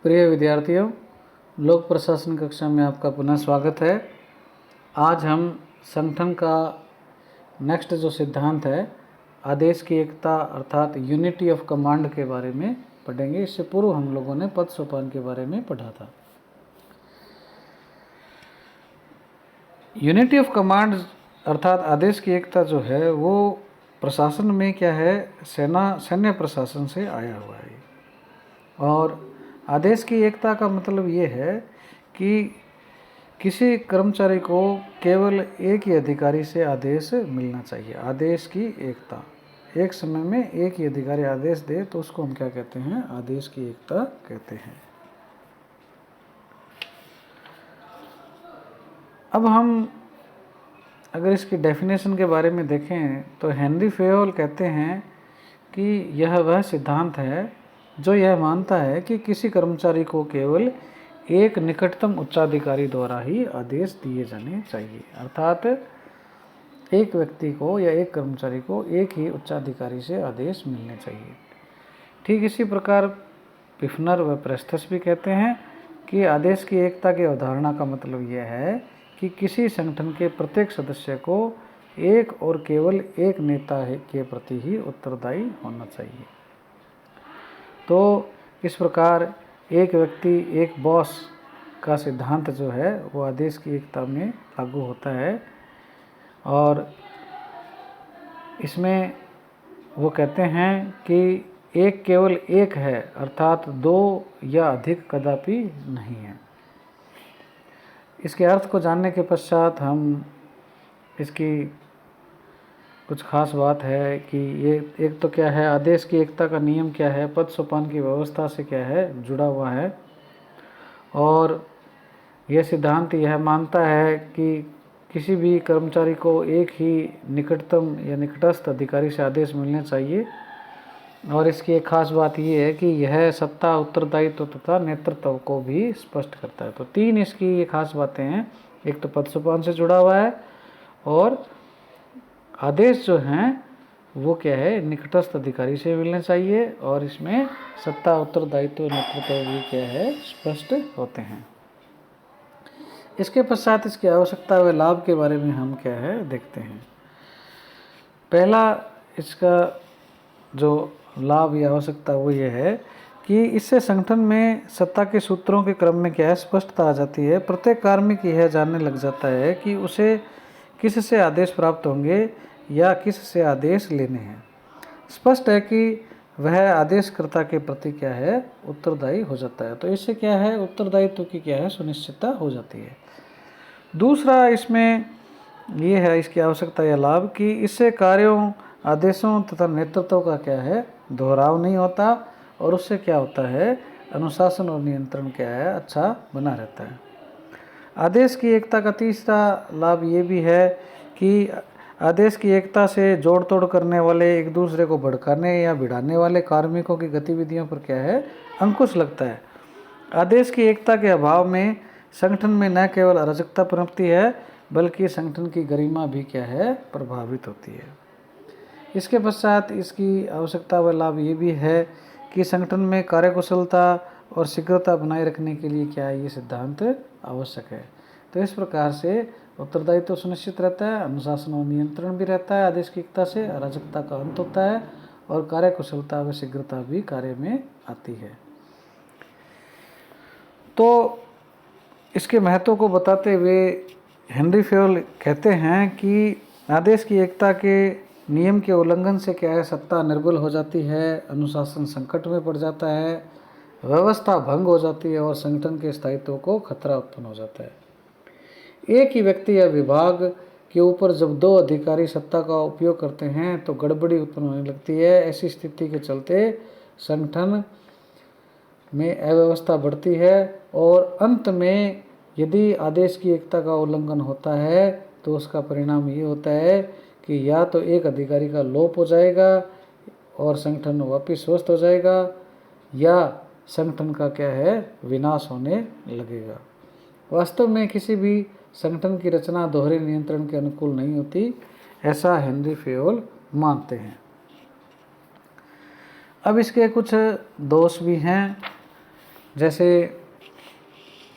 प्रिय विद्यार्थियों, लोक प्रशासन कक्षा में आपका पुनः स्वागत है। आज हम संगठन का नेक्स्ट जो सिद्धांत है, आदेश की एकता अर्थात यूनिटी ऑफ कमांड के बारे में पढ़ेंगे। इससे पूर्व हम लोगों ने पद सोपान के बारे में पढ़ा था। यूनिटी ऑफ कमांड अर्थात आदेश की एकता जो है वो प्रशासन में क्या है, सैन्य प्रशासन से आया हुआ है। और आदेश की एकता का मतलब ये है कि किसी कर्मचारी को केवल एक ही अधिकारी से आदेश मिलना चाहिए। आदेश की एकता, एक समय में एक ही अधिकारी आदेश दे तो उसको हम क्या कहते हैं, आदेश की एकता कहते हैं। अब हम अगर इसकी डेफिनेशन के बारे में देखें तो हेनरी फेयोल कहते हैं कि यह वह सिद्धांत है जो यह मानता है कि किसी कर्मचारी को केवल एक निकटतम उच्चाधिकारी द्वारा ही आदेश दिए जाने चाहिए। अर्थात एक व्यक्ति को या एक कर्मचारी को एक ही उच्चाधिकारी से आदेश मिलने चाहिए। ठीक इसी प्रकार पिफनर व प्रेस्थस भी कहते हैं कि आदेश की एकता की अवधारणा का मतलब यह है कि किसी संगठन के प्रत्येक सदस्य को एक और केवल एक नेता के प्रति ही उत्तरदायी होना चाहिए। तो इस प्रकार एक व्यक्ति एक बॉस का सिद्धांत जो है वो आदेश की एकता में लागू होता है। और इसमें वो कहते हैं कि एक केवल एक है, अर्थात दो या अधिक कदापि नहीं है। इसके अर्थ को जानने के पश्चात हम इसकी कुछ खास बात है कि ये एक तो क्या है, आदेश की एकता का नियम क्या है, पद सोपान की व्यवस्था से क्या है जुड़ा हुआ है। और यह सिद्धांत यह मानता है कि किसी भी कर्मचारी को एक ही निकटतम या निकटस्थ अधिकारी से आदेश मिलने चाहिए। और इसकी एक खास बात यह है कि यह सत्ता, उत्तरदायित्व तथा नेतृत्व को भी स्पष्ट करता है। तो तीन इसकी ये खास बातें हैं। एक तो पद सोपान से जुड़ा हुआ है, और आदेश जो हैं वो क्या है, निकटस्थ अधिकारी से मिलने चाहिए, और इसमें सत्ता, उत्तरदायित्व, नेतृत्व भी क्या है, स्पष्ट होते हैं। इसके पश्चात इसकी आवश्यकता व लाभ के बारे में हम क्या है देखते हैं। पहला इसका जो लाभ या आवश्यकता वो ये है कि इससे संगठन में सत्ता के सूत्रों के क्रम में क्या है, स्पष्टता आ जाती है। प्रत्येक कार्मिक यह जानने लग जाता है कि उसे किससे आदेश प्राप्त होंगे या किससे आदेश लेने हैं। स्पष्ट है कि वह आदेशकर्ता के प्रति क्या है, उत्तरदायी हो जाता है। तो इससे क्या है, उत्तरदायित्व की क्या है, सुनिश्चितता हो जाती है। दूसरा इसमें ये है इसकी आवश्यकता या लाभ कि इससे कार्यों, आदेशों तथा नेतृत्व का क्या है, दोहराव नहीं होता, और उससे क्या होता है, अनुशासन और नियंत्रण क्या है, अच्छा बना रहता है। आदेश की एकता का तीसरा लाभ ये भी है कि आदेश की एकता से जोड़ तोड़ करने वाले, एक दूसरे को भड़काने या भिड़ाने वाले कार्मिकों की गतिविधियों पर क्या है, अंकुश लगता है। आदेश की एकता के अभाव में संगठन में न केवल अराजकता पनपती है बल्कि संगठन की गरिमा भी क्या है, प्रभावित होती है। इसके पश्चात इसकी आवश्यकता व लाभ ये भी है कि संगठन में कार्यकुशलता और शीघ्रता बनाए रखने के लिए क्या है, ये सिद्धांत आवश्यक है। तो इस प्रकार से उत्तरदायित्व सुनिश्चित रहता है, अनुशासन और नियंत्रण भी रहता है आदेश की एकता से, अराजकता का अंत होता है, और कार्यकुशलता व शीघ्रता भी कार्य में आती है। तो इसके महत्व को बताते हुए हेनरी फेयोल कहते हैं कि आदेश की एकता के नियम के उल्लंघन से क्या है, सत्ता निर्बल हो जाती है, अनुशासन संकट में पड़ जाता है, व्यवस्था भंग हो जाती है, और संगठन के स्थायित्व को खतरा उत्पन्न हो जाता है। एक ही व्यक्ति या विभाग के ऊपर जब दो अधिकारी सत्ता का उपयोग करते हैं तो गड़बड़ी उत्पन्न होने लगती है। ऐसी स्थिति के चलते संगठन में अव्यवस्था बढ़ती है, और अंत में यदि आदेश की एकता का उल्लंघन होता है तो उसका परिणाम ये होता है कि या तो एक अधिकारी का लोप हो जाएगा और संगठन वापस स्वस्थ हो जाएगा, या संगठन का क्या है, विनाश होने लगेगा। वास्तव में किसी भी संगठन की रचना दोहरे नियंत्रण के अनुकूल नहीं होती, ऐसा हेनरी फेयोल मानते हैं। अब इसके कुछ दोष भी हैं जैसे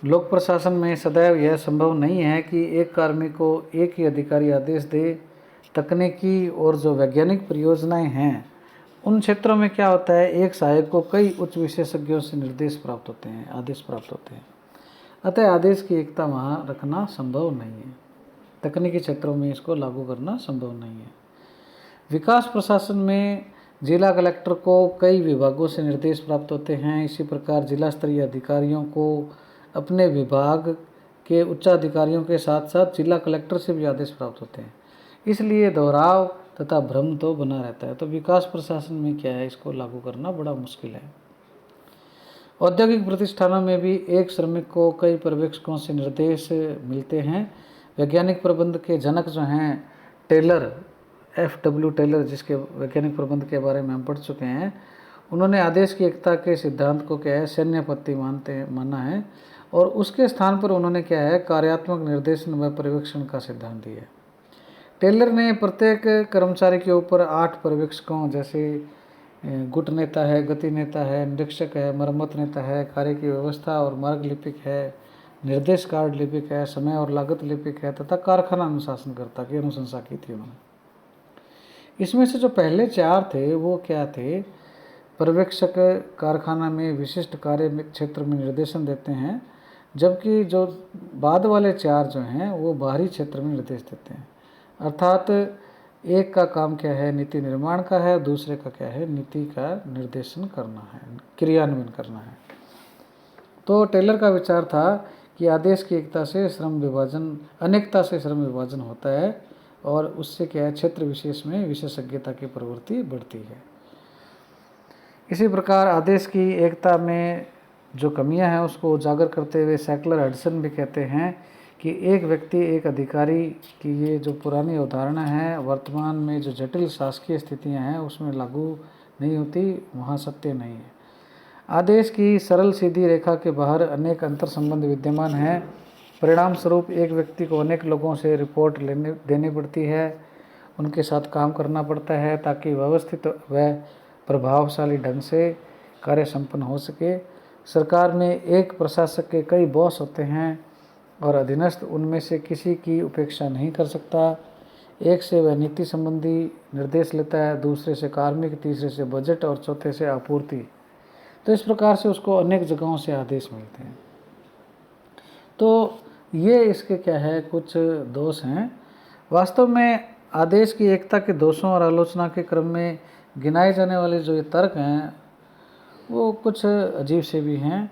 लोक प्रशासन में सदैव यह संभव नहीं है कि एक कार्मिक को एक ही अधिकारी आदेश दे। तकनीकी और जो वैज्ञानिक परियोजनाएं हैं उन क्षेत्रों में क्या होता है, एक सहायक को कई उच्च विशेषज्ञों से निर्देश प्राप्त होते हैं, आदेश प्राप्त होते हैं। अतः आदेश की एकता वहाँ रखना संभव नहीं है। तकनीकी क्षेत्रों में इसको लागू करना संभव नहीं है। विकास प्रशासन में जिला कलेक्टर को कई विभागों से निर्देश प्राप्त होते हैं। इसी प्रकार जिला स्तरीय अधिकारियों को अपने विभाग के उच्चाधिकारियों के साथ साथ जिला कलेक्टर से भी आदेश प्राप्त होते हैं। इसलिए दोहराव तथा भ्रम तो बना रहता है। तो विकास प्रशासन में क्या है, इसको लागू करना बड़ा मुश्किल है। औद्योगिक प्रतिष्ठानों में भी एक श्रमिक को कई पर्यवेक्षकों से निर्देश मिलते हैं। वैज्ञानिक प्रबंध के जनक जो हैं टेलर, FW टेलर, जिसके वैज्ञानिक प्रबंध के बारे में हम पढ़ चुके हैं, उन्होंने आदेश की एकता के सिद्धांत को क्या है, सैन्यपत्ति माना है। और उसके स्थान पर उन्होंने क्या है, कार्यात्मक निर्देशन व पर्यवेक्षण का सिद्धांत दिया है। टेलर ने प्रत्येक कर्मचारी के ऊपर 8 पर्यवेक्षकों, जैसे गुट नेता है, गति नेता है, निरीक्षक है, मरम्मत नेता है, कार्य की व्यवस्था और मार्ग लिपिक है, निर्देश कार्ड लिपिक है, समय और लागत लिपिक है तथा कारखाना अनुशासनकर्ता की अनुशंसा की थी उन्होंने। इसमें से जो पहले 4 थे वो क्या थे, पर्यवेक्षक कारखाना में विशिष्ट कार्य क्षेत्र में निर्देशन देते हैं, जबकि जो बाद वाले 4 जो हैं वो बाहरी क्षेत्र में निर्देश देते हैं। अर्थात एक का काम क्या है, नीति निर्माण का है, दूसरे का क्या है, नीति का निर्देशन करना है, क्रियान्वयन करना है। तो टेलर का विचार था कि आदेश की एकता से श्रम विभाजन, अनेकता से श्रम विभाजन होता है और उससे क्या है, क्षेत्र विशेष में विशेषज्ञता की प्रवृत्ति बढ़ती है। इसी प्रकार आदेश की एकता में जो कमियां हैं उसको उजागर करते हुए सैकलर हडसन भी कहते हैं कि एक व्यक्ति एक अधिकारी की ये जो पुरानी अवधारणा है वर्तमान में जो जटिल शासकीय स्थितियां हैं उसमें लागू नहीं होती, वहाँ सत्य नहीं है। आदेश की सरल सीधी रेखा के बाहर अनेक अंतर संबंध विद्यमान हैं। परिणाम स्वरूप एक व्यक्ति को अनेक लोगों से रिपोर्ट देनी पड़ती है, उनके साथ काम करना पड़ता है ताकि व्यवस्थित व प्रभावशाली ढंग से कार्य संपन्न हो सके। सरकार में एक प्रशासक के कई बॉस होते हैं और अधीनस्थ उनमें से किसी की उपेक्षा नहीं कर सकता। एक से वह नीति संबंधी निर्देश लेता है, दूसरे से कार्मिक, तीसरे से बजट और चौथे से आपूर्ति। तो इस प्रकार से उसको अनेक जगहों से आदेश मिलते हैं। तो ये इसके क्या है, कुछ दोष हैं। वास्तव में आदेश की एकता के दोषों और आलोचना के क्रम में गिनाए जाने वाले जो ये तर्क हैं वो कुछ अजीब से भी हैं।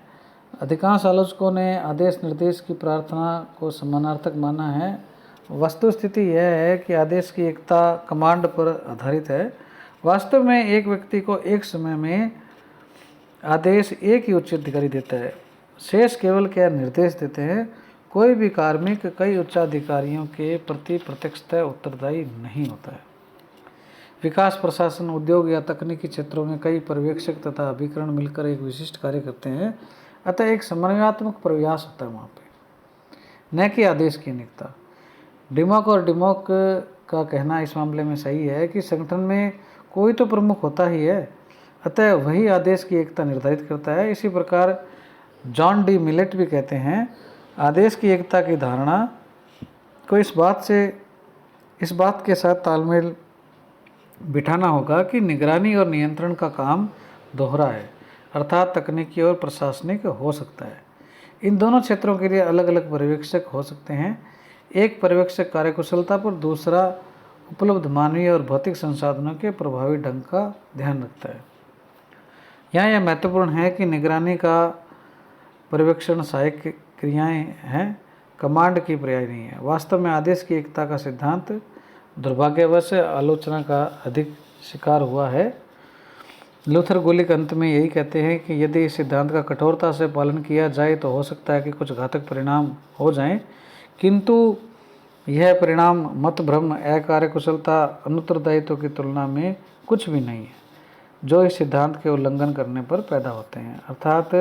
अधिकांश आलोचकों ने आदेश निर्देश की प्रार्थना को समानार्थक माना है। वस्तुस्थिति यह है कि आदेश की एकता कमांड पर आधारित है। वास्तव में एक व्यक्ति को एक समय में आदेश एक ही उच्च अधिकारी देता है, शेष केवल क्या निर्देश देते हैं। कोई भी कार्मिक कई उच्चाधिकारियों के प्रति प्रत्यक्षतः उत्तरदायी नहीं होता है। विकास प्रशासन, उद्योग या तकनीकी क्षेत्रों में कई पर्यवेक्षक तथा अभिकरण मिलकर एक विशिष्ट कार्य करते हैं, अतः एक समन्वयात्मक प्रयास होता है वहाँ पे, न कि आदेश की निकता। डिमॉक और डिमॉक का कहना इस मामले में सही है कि संगठन में कोई तो प्रमुख होता ही है, अतः वही आदेश की एकता निर्धारित करता है। इसी प्रकार जॉन डी मिलेट भी कहते हैं, आदेश की एकता की धारणा को इस बात के साथ तालमेल बिठाना होगा कि निगरानी और नियंत्रण का काम दोहरा है, अर्थात तकनीकी और प्रशासनिक हो सकता है। इन दोनों क्षेत्रों के लिए अलग अलग पर्यवेक्षक हो सकते हैं। एक पर्यवेक्षक कार्यकुशलता पर, दूसरा उपलब्ध मानवीय और भौतिक संसाधनों के प्रभावी ढंग का ध्यान रखता है। यहाँ यह महत्वपूर्ण है कि निगरानी का पर्यवेक्षण सहायक क्रियाएं हैं, कमांड की पर्याय नहीं है। वास्तव में आदेश की एकता का सिद्धांत दुर्भाग्यवश आलोचना का अधिक शिकार हुआ है। लूथर गोलिक अंत में यही कहते हैं कि यदि इस सिद्धांत का कठोरता से पालन किया जाए तो हो सकता है कि कुछ घातक परिणाम हो जाएं, किंतु यह परिणाम मतभ्रम, अकार्यकुशलता, अनुत्तरदायित्व की तुलना में कुछ भी नहीं है जो इस सिद्धांत के उल्लंघन करने पर पैदा होते हैं। अर्थात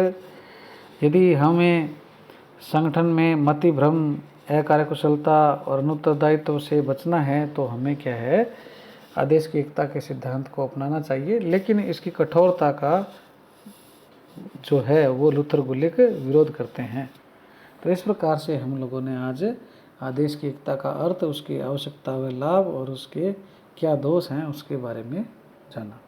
यदि हमें संगठन में मतिभ्रम, अकार्यकुशलता और अनुत्तरदायित्व से बचना है तो हमें क्या है, आदेश की एकता के सिद्धांत को अपनाना चाहिए, लेकिन इसकी कठोरता का जो है वो लूथर गुलिक विरोध करते हैं। तो इस प्रकार से हम लोगों ने आज आदेश की एकता का अर्थ, उसकी आवश्यकता व लाभ और उसके क्या दोष हैं उसके बारे में जाना।